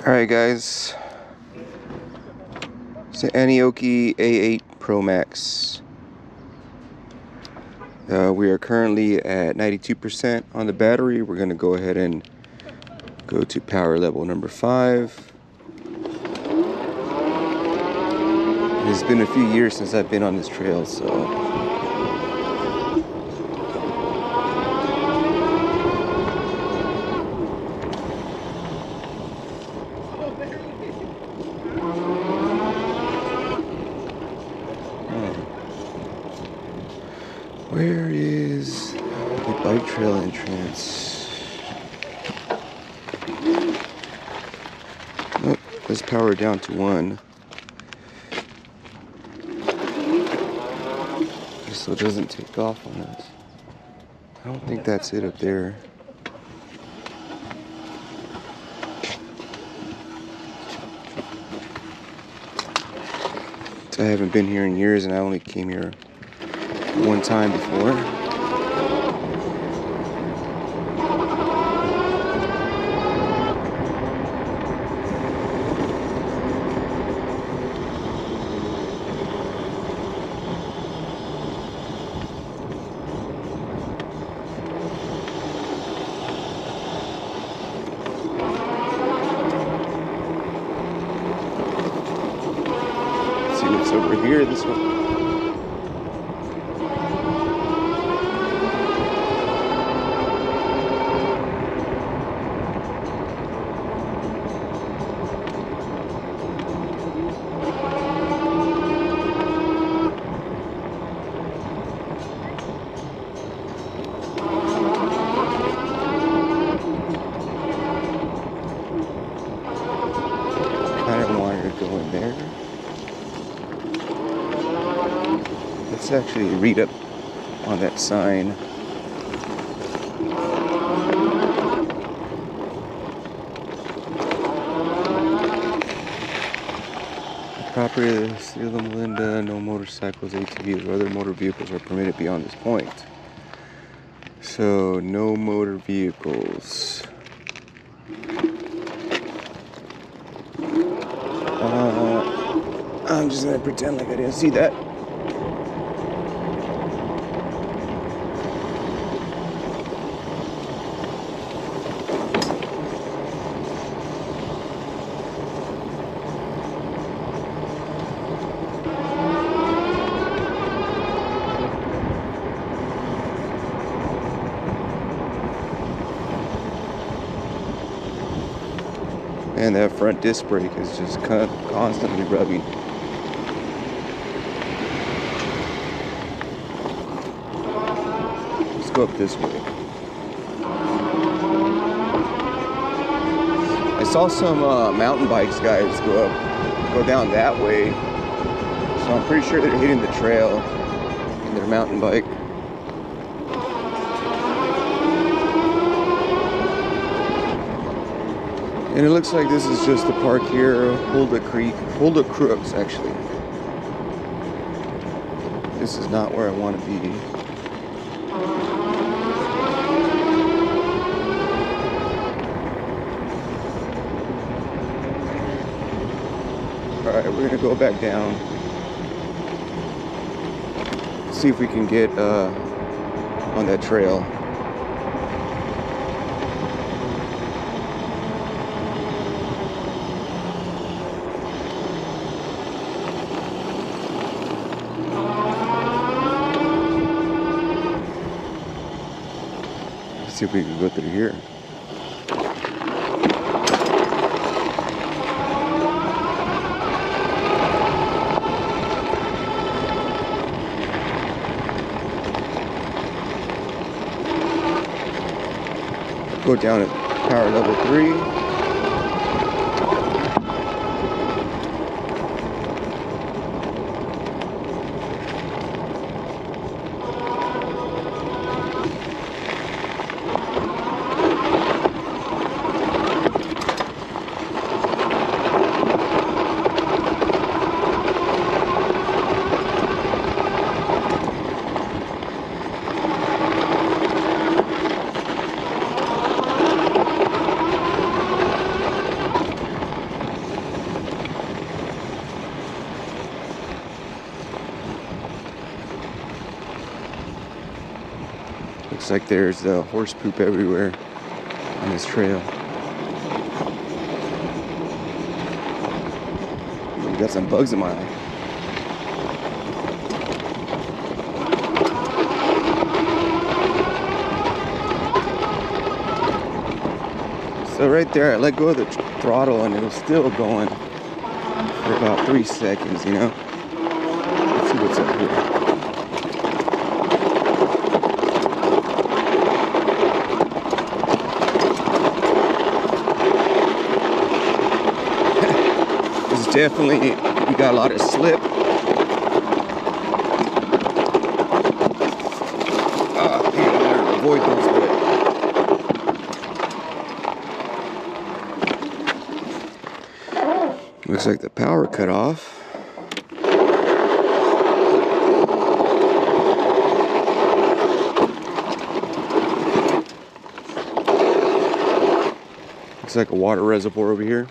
Alright guys, it's an Aniioki A8 Pro Max. We are currently at 92% on the battery. We're going to go ahead and go to power level number 5. It's been a few years since I've been on this trail, so where is the bike trail entrance? Nope, let's power down to 1. Just so it doesn't take off on us. I don't think that's it up there. I haven't been here in years, and I only came here one time before. Let's see what's over here. This one. I don't want her to go in there. Let's actually read up on that sign. Property of the City of Melinda, no motorcycles, ATVs, or other motor vehicles are permitted beyond this point. So, no motor vehicles. I'm just gonna pretend like I didn't see that. And that front disc brake is just constantly rubbing. Let's go up this way. I saw some mountain bikes guys go down that way. So I'm pretty sure they're hitting the trail in their mountain bike. And it looks like this is just the park here, Hulda Crooks actually. This is not where I want to be. Alright, we're gonna go back down. See if we can get on that trail. See if we can go through here. Go down at power level 3. like there's horse poop everywhere on this trail. I got some bugs in my eye. So right there, I let go of the throttle and it was still going for about 3 seconds, you know? Let's see what's up here. This is definitely, we got a lot of slip. I better avoid those, but looks like the power cut off. Looks like a water reservoir over here.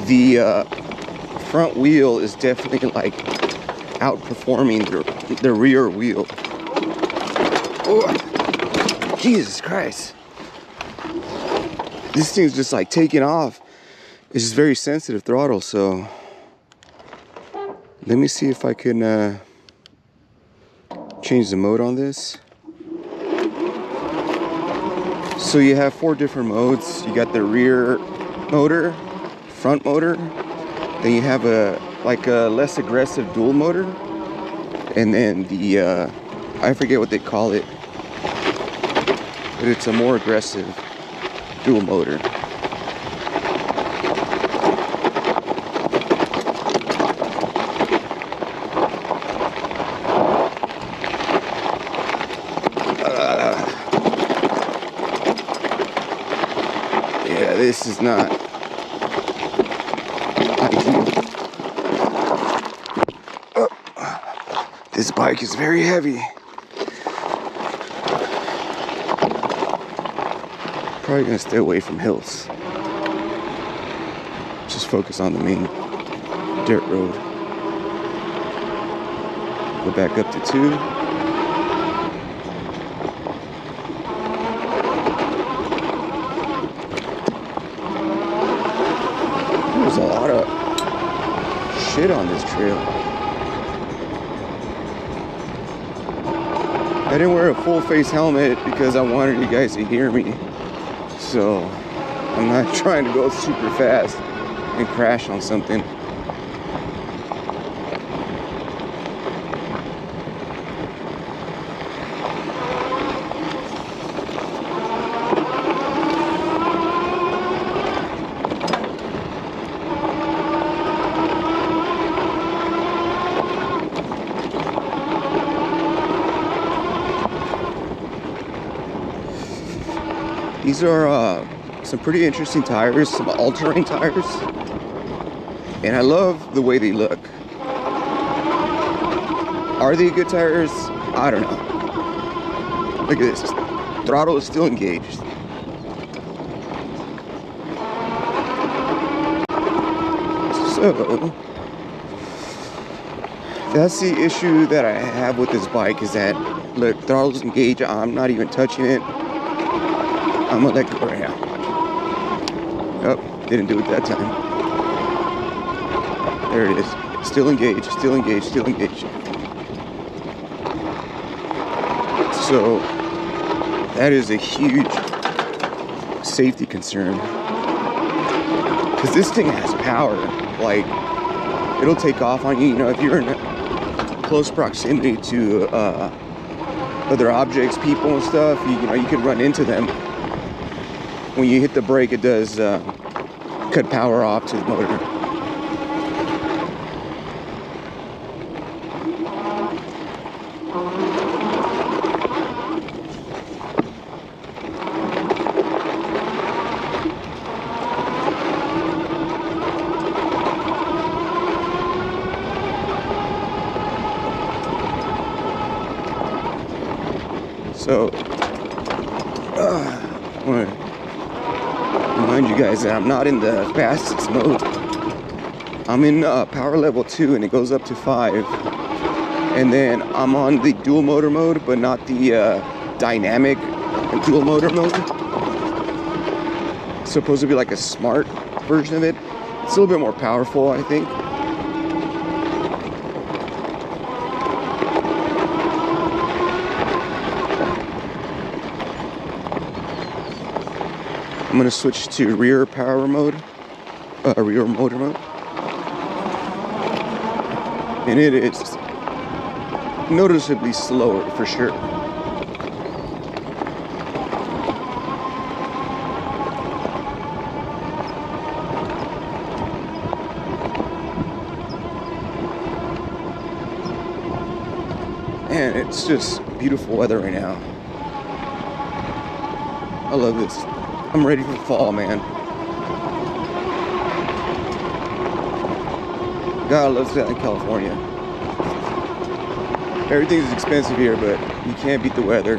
The front wheel is definitely like outperforming the rear wheel. Oh, Jesus Christ. This thing's just like taking off. It's just very sensitive throttle, so let me see if I can change the mode on this. So you have 4 different modes. You got the rear motor, front motor, then you have a less aggressive dual motor, and then the I forget what they call it, but it's a more aggressive dual motor. Yeah, this is not ideal. This bike is very heavy. Probably gonna stay away from hills. Just focus on the main dirt road. Go back up to 2. There's a lot of shit on this trail. I didn't wear a full face helmet because I wanted you guys to hear me. So I'm not trying to go super fast and crash on something. These are some pretty interesting tires, some all-terrain tires, and I love the way they look. Are they good tires? I don't know. Look at this. Throttle is still engaged. So that's the issue that I have with this bike, is that, look, throttle's engaged. I'm not even touching it. I'm gonna let go right now. Oh, didn't do it that time. There it is. Still engaged, still engaged, still engaged. So that is a huge safety concern, because this thing has power. Like, it'll take off on you. You know, if you're in close proximity to other objects, people and stuff, you know, you could run into them. When you hit the brake, it does cut power off to the motor. So, I want to remind you guys that I'm not in the fastest mode. I'm in power level 2 and it goes up to 5. And then I'm on the dual motor mode, but not the dynamic dual motor mode. It's supposed to be like a smart version of it. It's a little bit more powerful, I think. I'm gonna switch to rear power mode, rear motor mode. And it is noticeably slower for sure. And it's just beautiful weather right now. I love this. I'm ready for fall, man. God, I love that in California. Everything's expensive here, but you can't beat the weather.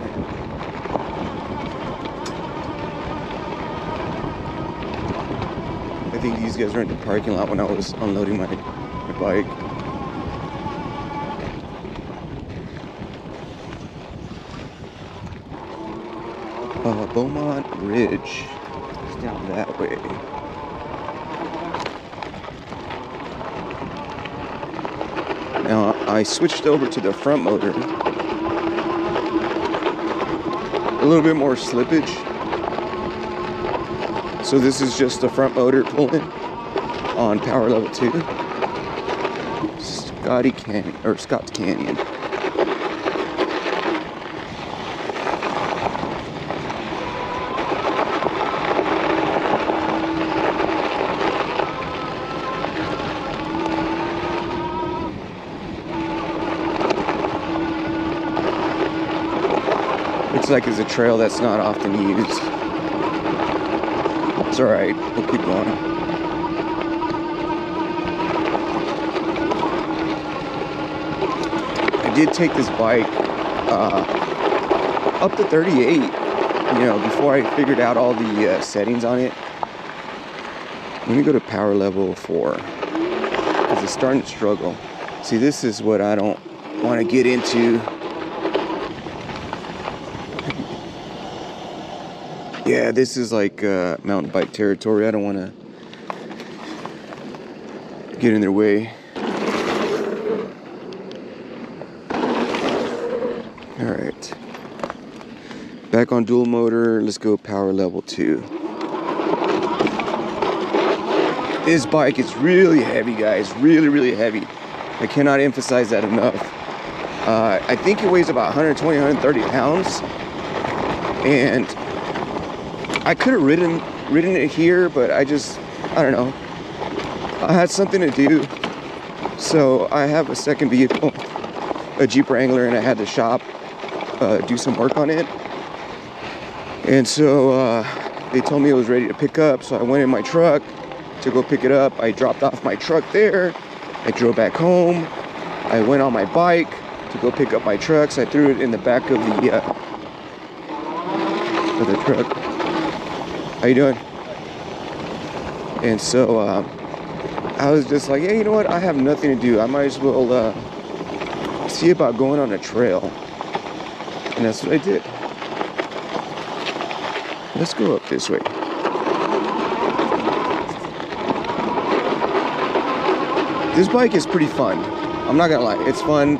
I think these guys were in the parking lot when I was unloading my bike. Beaumont Ridge. It's down that way. Now I switched over to the front motor. A little bit more slippage. So this is just the front motor pulling on power level 2. Scott's Canyon. Looks like it's a trail that's not often used. It's alright, we'll keep going. I did take this bike up to 38, before I figured out all the settings on it. Let me go to power level 4, because it's starting to struggle. See, this is what I don't want to get into. Yeah, this is like mountain bike territory. I don't want to get in their way. All right. Back on dual motor. Let's go power level 2. This bike is really heavy, guys. Really, really heavy. I cannot emphasize that enough. I think it weighs about 120, 130 pounds. And I could have ridden it here, but I don't know. I had something to do. So I have a second vehicle, a Jeep Wrangler, and I had to shop, do some work on it. And so they told me it was ready to pick up. So I went in my truck to go pick it up. I dropped off my truck there. I drove back home. I went on my bike to go pick up my truck. So I threw it in the back of the truck. How you doing? And so I was just like, hey, you know what? I have nothing to do. I might as well see about going on a trail. And that's what I did. Let's go up this way. This bike is pretty fun. I'm not gonna lie. It's fun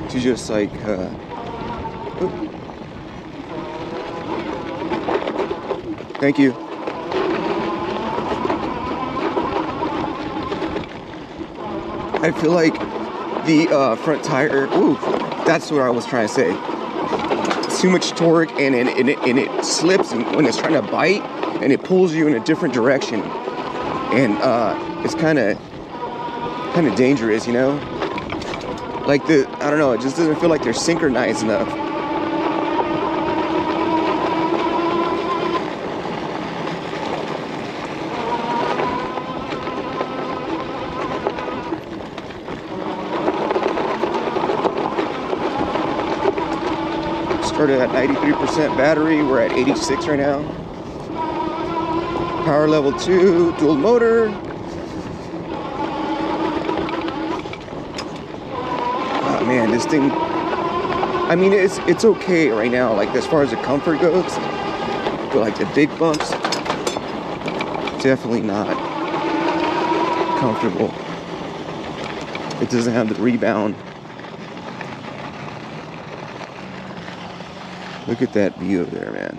to just like thank you. I feel like the front tire, that's what I was trying to say. It's too much torque and it slips when it's trying to bite, and it pulls you in a different direction. And it's kind of dangerous, Like I don't know, it just doesn't feel like they're synchronized enough. Started at 93% battery. We're at 86 right now. Power level 2, dual motor. man, this thing, I mean, it's okay right now, like as far as the comfort goes, but like the big bumps, definitely not comfortable. It doesn't have the rebound. Look at that view there, man.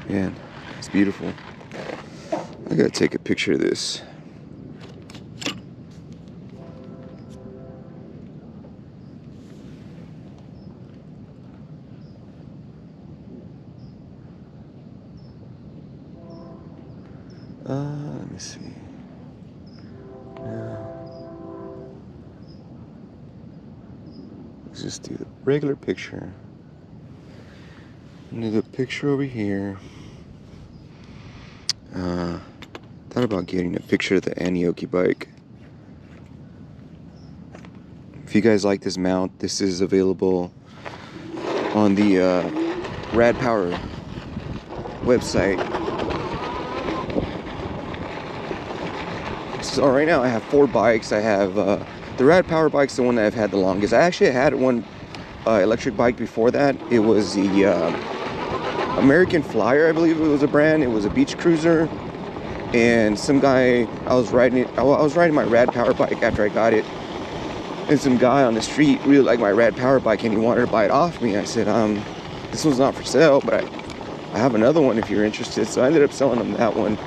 Man, it's beautiful. I gotta take a picture of this. Let me see. Now, let's just do the regular picture. And do the picture over here. Thought about getting a picture of the Aniioki bike. If you guys like this mount, this is available on the Rad Power website. So right now I have 4 bikes. I have the Rad Power bike's the one that I've had the longest. I actually had one electric bike before that. It was the American Flyer, I believe it was a brand. It was a beach cruiser, and some guy, I was riding my Rad Power bike after I got it, and some guy on the street really liked my Rad Power bike and he wanted to buy it off me. I said, this one's not for sale, but I have another one if you're interested. So I ended up selling him that one,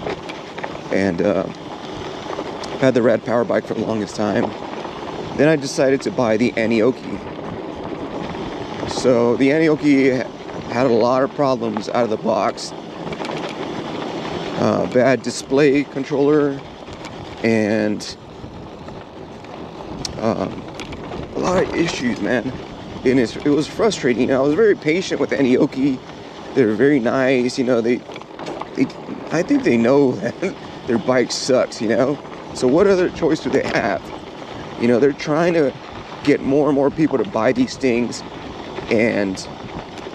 and I've had the Rad Power bike for the longest time. Then I decided to buy the Aniioki. So the Aniioki had a lot of problems out of the box. Bad display controller, and a lot of issues, man. And it was frustrating. You know, I was very patient with Aniioki. They were very nice. You know, I think they know that their bike sucks. You know, so what other choice do they have? You know, they're trying to get more and more people to buy these things, and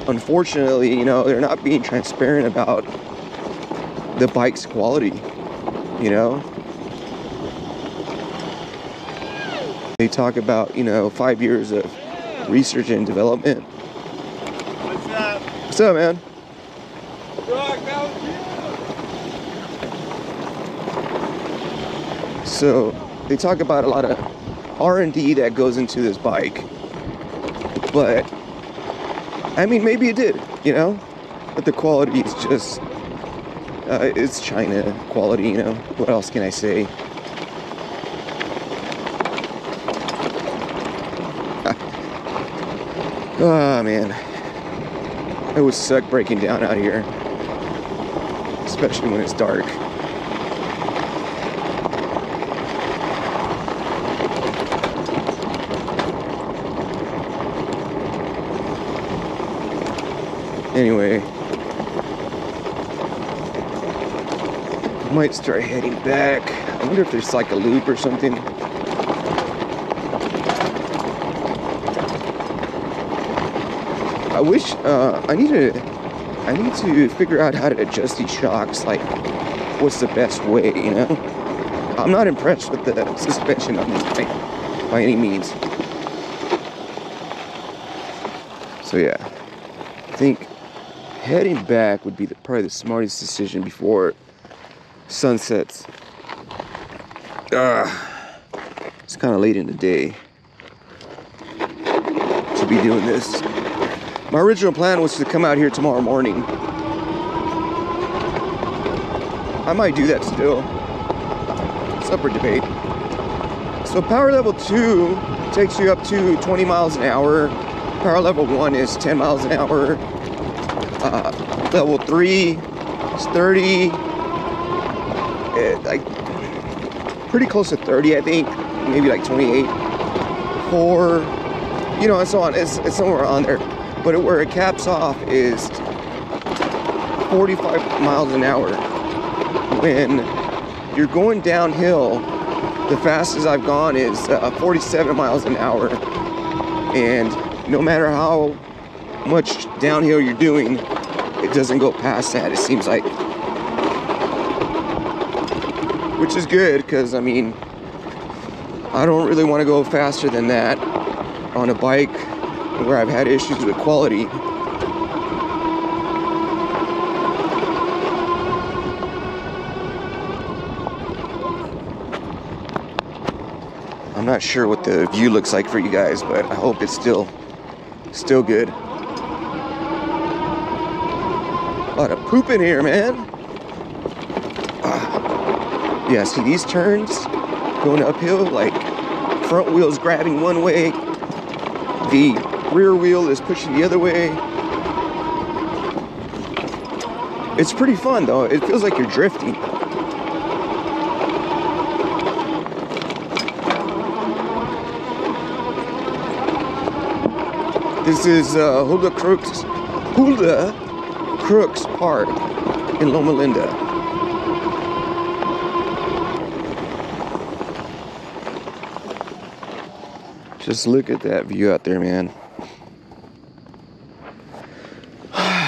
unfortunately, you know, they're not being transparent about the bike's quality, you know. They talk about, you know, 5 years of research and development. What's up? What's up, man? Rock, that was you. So they talk about a lot of R&D that goes into this bike, but I mean, maybe it did, you know, but the quality is just, it's China quality, you know. What else can I say? Oh, man. It would suck breaking down out here, especially when it's dark. Anyway, I might start heading back. I wonder if there's like a loop or something. I wish I need to figure out how to adjust these shocks. Like, what's the best way? You know, I'm not impressed with the suspension on this bike by any means. So yeah, I think heading back would be probably the smartest decision before sunsets. It's kind of late in the day to be doing this. My original plan was to come out here tomorrow morning. I might do that still. It's up for debate. So power level 2 takes you up to 20 miles an hour. Power level 1 is 10 miles an hour. Level 3 is 30. Like pretty close to 30, I think. Maybe like 28. 4, you know, and so on. It's somewhere on there. But where it caps off is 45 miles an hour. When you're going downhill, the fastest I've gone is 47 miles an hour. And no matter how much downhill you're doing, it doesn't go past that, it seems like. Which is good, because I mean, I don't really want to go faster than that on a bike where I've had issues with quality. I'm not sure what the view looks like for you guys, but I hope it's still good. A lot of poop in here, man. Yeah, see these turns going uphill, like front wheel's grabbing one way, the rear wheel is pushing the other way. It's pretty fun though. It feels like you're drifting. This is Hulda Crooks Park in Loma Linda. Just look at that view out there, man.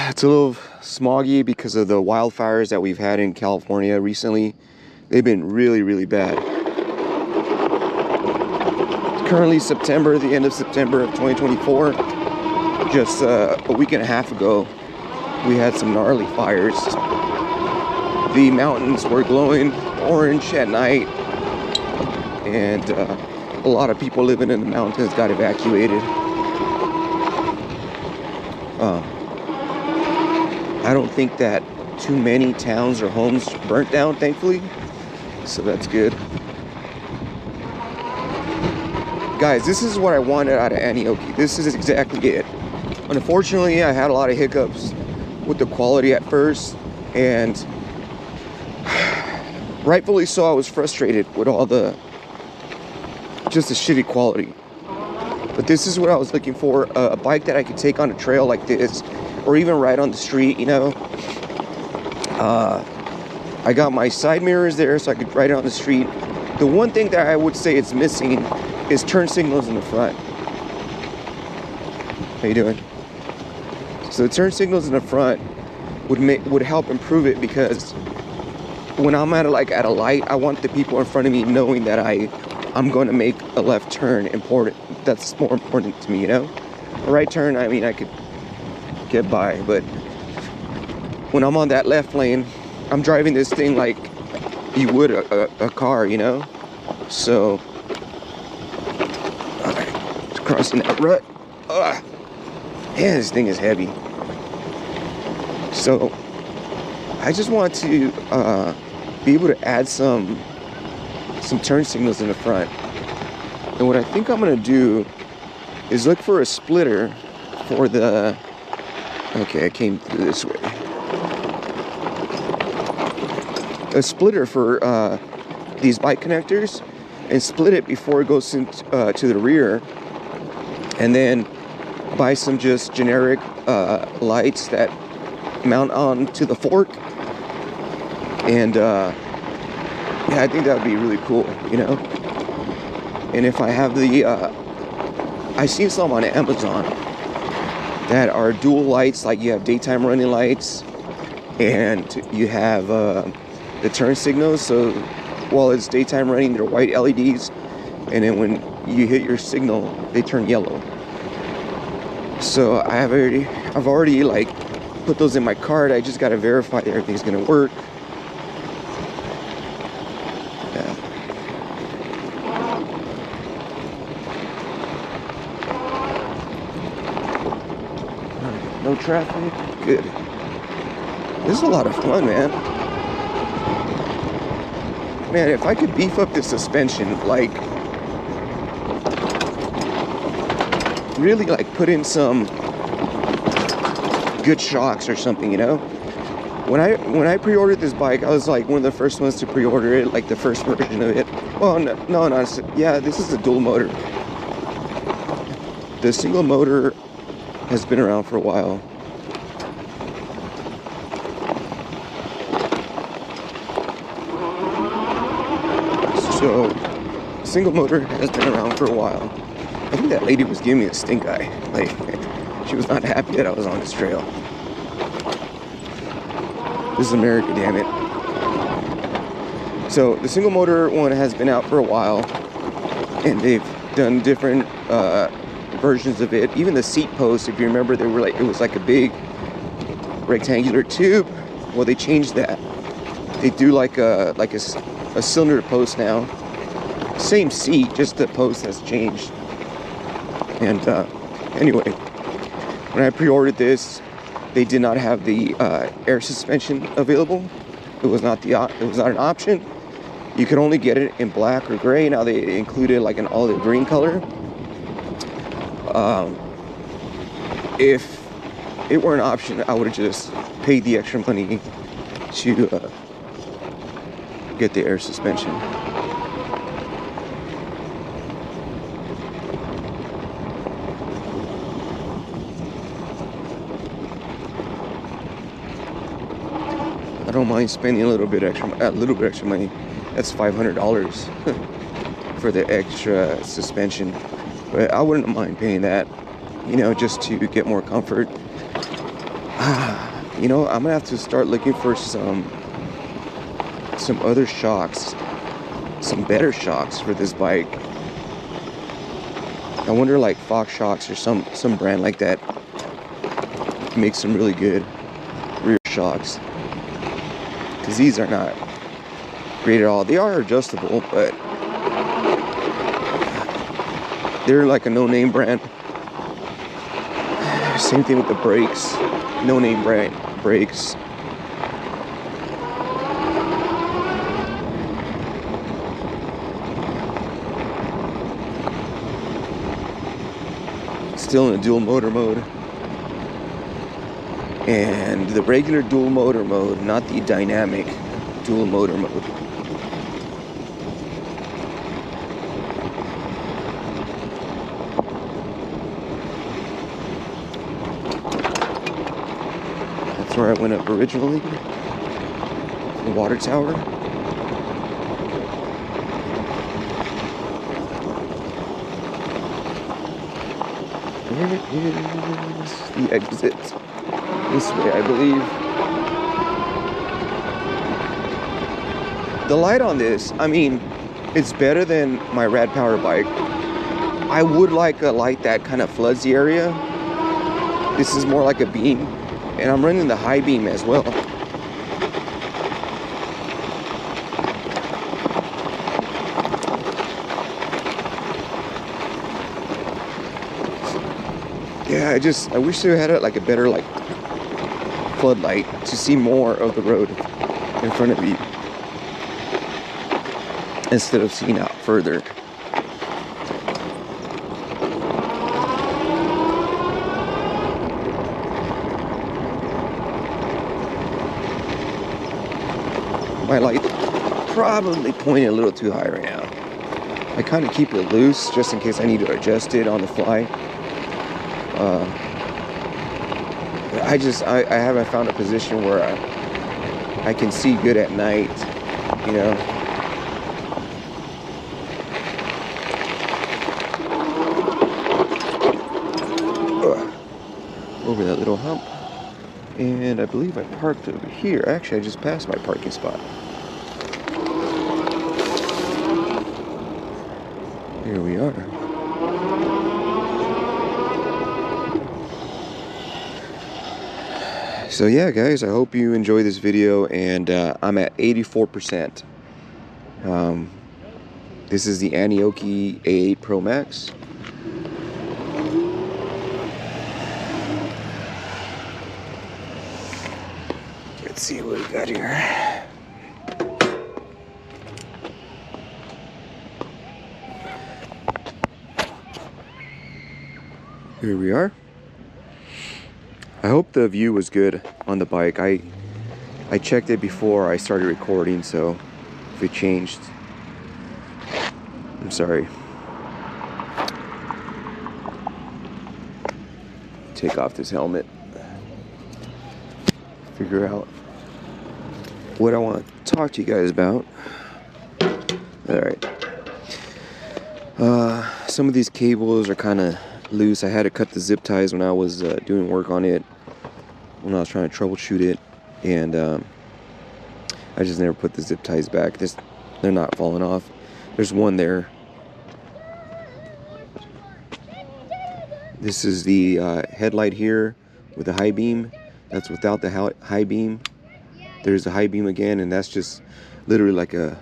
It's a little smoggy because of the wildfires that we've had in California recently. They've been really, really bad. It's currently September, the end of September of 2024. Just a week and a half ago, we had some gnarly fires. The mountains were glowing orange at night, and a lot of people living in the mountains got evacuated. I don't think that too many towns or homes burnt down, thankfully, so that's good. Guys, this is what I wanted out of Aniioki. This is exactly it. Unfortunately, I had a lot of hiccups with the quality at first, and rightfully so, I was frustrated with all just the shitty quality. But this is what I was looking for, a bike that I could take on a trail like this, or even ride on the street, you know. I got my side mirrors there so I could ride it on the street. The one thing that I would say it's missing is turn signals in the front. How you doing? So the turn signals in the front would help improve it, because when I'm at a light, I want the people in front of me knowing that I'm going to make a left turn. Important. That's more important to me, you know. A right turn, I mean, I could get by, but when I'm on that left lane, I'm driving this thing like you would a car, you know. So crossing that rut. Man, this thing is heavy. So I just want to be able to add some turn signals in the front. And what I think I'm gonna do is look for a splitter for the... Okay, I came through this way. A splitter for these bike connectors, and split it before it goes into to the rear, and then buy some just generic lights that mount on to the fork. And yeah, I think that would be really cool, you know. And if I have the I seen some on Amazon that are dual lights, like you have daytime running lights and you have the turn signals. So while it's daytime running, they're white LEDs, and then when you hit your signal, they turn yellow. So I've already like put those in my cart. I just got to verify that everything's gonna work. Yeah. No traffic. Good. This is a lot of fun, man. Man, if I could beef up the suspension, like really like put in some good shocks or something, you know. When I pre-ordered this bike, I was like one of the first ones to pre-order it, like the first version of it. Well, no, yeah, this is a dual motor. The single motor has been around for a while. So, single motor has been around for a while. I think that lady was giving me a stink eye. Like, she was not happy that I was on this trail. This is America, damn it. So, the single motor one has been out for a while. and they've done different versions of it. Even the seat posts, if you remember, they were like, it was like a big rectangular tube. Well, they changed that. They do like a cylinder post now. Same seat, just the post has changed. And anyway, when I pre-ordered this, they did not have the air suspension available. It was not an option. You could only get it in black or gray. Now they included like an olive green color. If it were an option, I would have just paid the extra money to get the air suspension. I don't mind spending a little bit extra money. That's $500 for the extra suspension, but I wouldn't mind paying that, you know, just to get more comfort. You know, I'm gonna have to start looking for some other shocks, some better shocks for this bike. I wonder, like Fox shocks or some brand like that makes some really good rear shocks, because these are not great at all. They are adjustable, but they're like a no-name brand. Same thing with the brakes, no-name brand brakes. Still in a dual motor mode, and the regular dual motor mode, not the dynamic dual motor mode. That's where I went up originally, the water tower. Where is the exit? This way, I believe. The light on this, I mean, it's better than my Rad Power bike. I would like a light that kind of floods the area. This is more like a beam, and I'm running the high beam as well. Yeah, I wish they had like a better like floodlight to see more of the road in front of you instead of seeing out further. My light probably pointing a little too high right now. I kind of keep it loose just in case I need to adjust it on the fly. I haven't found a position where I can see good at night, you know. Over that little hump. And I believe I parked over here. Actually, I just passed my parking spot. Here we are. So yeah, guys, I hope you enjoy this video, and I'm at 84%. This is the Aniioki A8 Pro Max. Let's see what we got here. Here we are. I hope the view was good on the bike. I checked it before I started recording, so if it changed, I'm sorry. Take off this helmet. Figure out what I want to talk to you guys about. Alright. Some of these cables are kind of loose. I had to cut the zip ties when I was doing work on it, when I was trying to troubleshoot it, and I just never put the zip ties back. They're not falling off. There's one there, This is the headlight here with the high beam. That's without the high beam. There's a high beam again, and that's just literally like a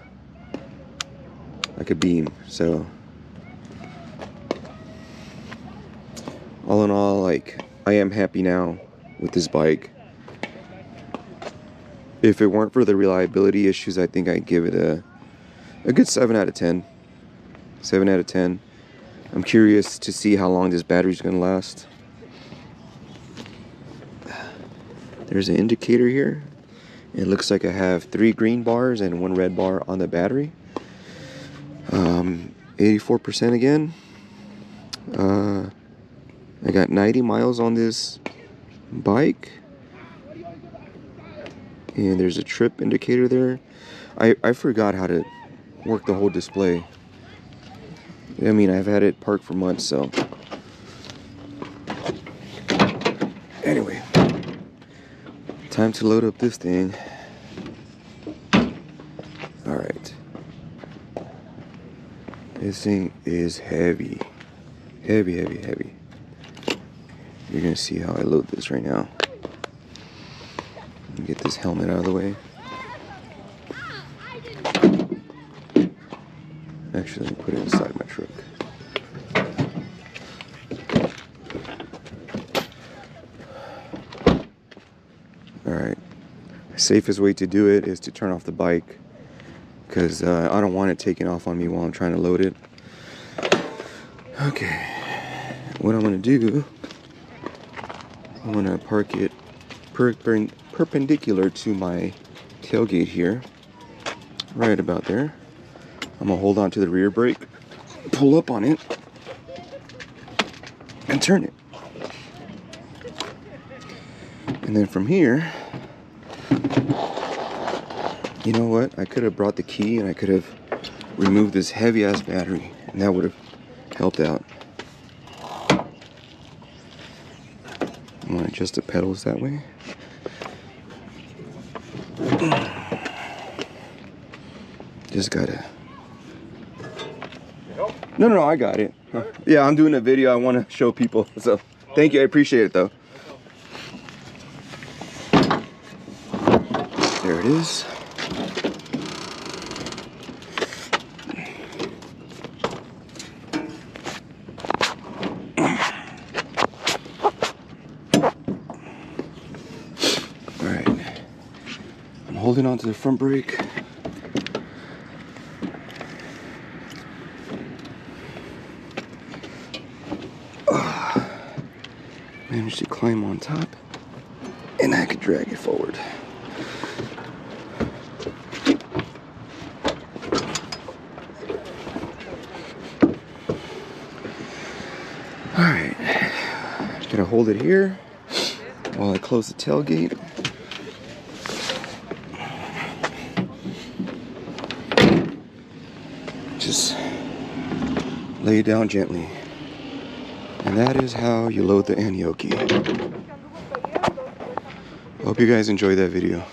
beam. So all in all, like, I am happy now with this bike. If it weren't for the reliability issues, I think I'd give it a good 7 out of 10. 7 out of 10. I'm curious to see how long this battery's gonna last. There's an indicator here. It looks like I have 3 green bars and 1 red bar on the battery. 84% again. I got 90 miles on this bike. And there's a trip indicator there. I forgot how to work the whole display. I mean, I've had it parked for months, so. Anyway, time to load up this thing. Alright. This thing is heavy. Heavy, heavy, heavy. You're gonna see how I load this right now. Get this helmet out of the way. Actually, let me put it inside my truck. Alright. The safest way to do it is to turn off the bike, because I don't want it taking off on me while I'm trying to load it. Okay. What I'm going to do, I'm going to park it perpendicular to my tailgate here. Right about there. I'm going to hold on to the rear brake, pull up on it, and turn it. And then from here, you know what? I could have brought the key and I could have removed this heavy ass battery, and that would have helped out. I'm going to adjust the pedals that way. Just gotta. No, I got it. Yeah, I'm doing a video. I want to show people. So, thank you. I appreciate it, though. There it is. All right. I'm holding on to the front brake. Managed to climb on top, and I could drag it forward. Alright, gonna hold it here while I close the tailgate. Just lay it down gently. And that is how you load the Aniioki. Hope you guys enjoyed that video.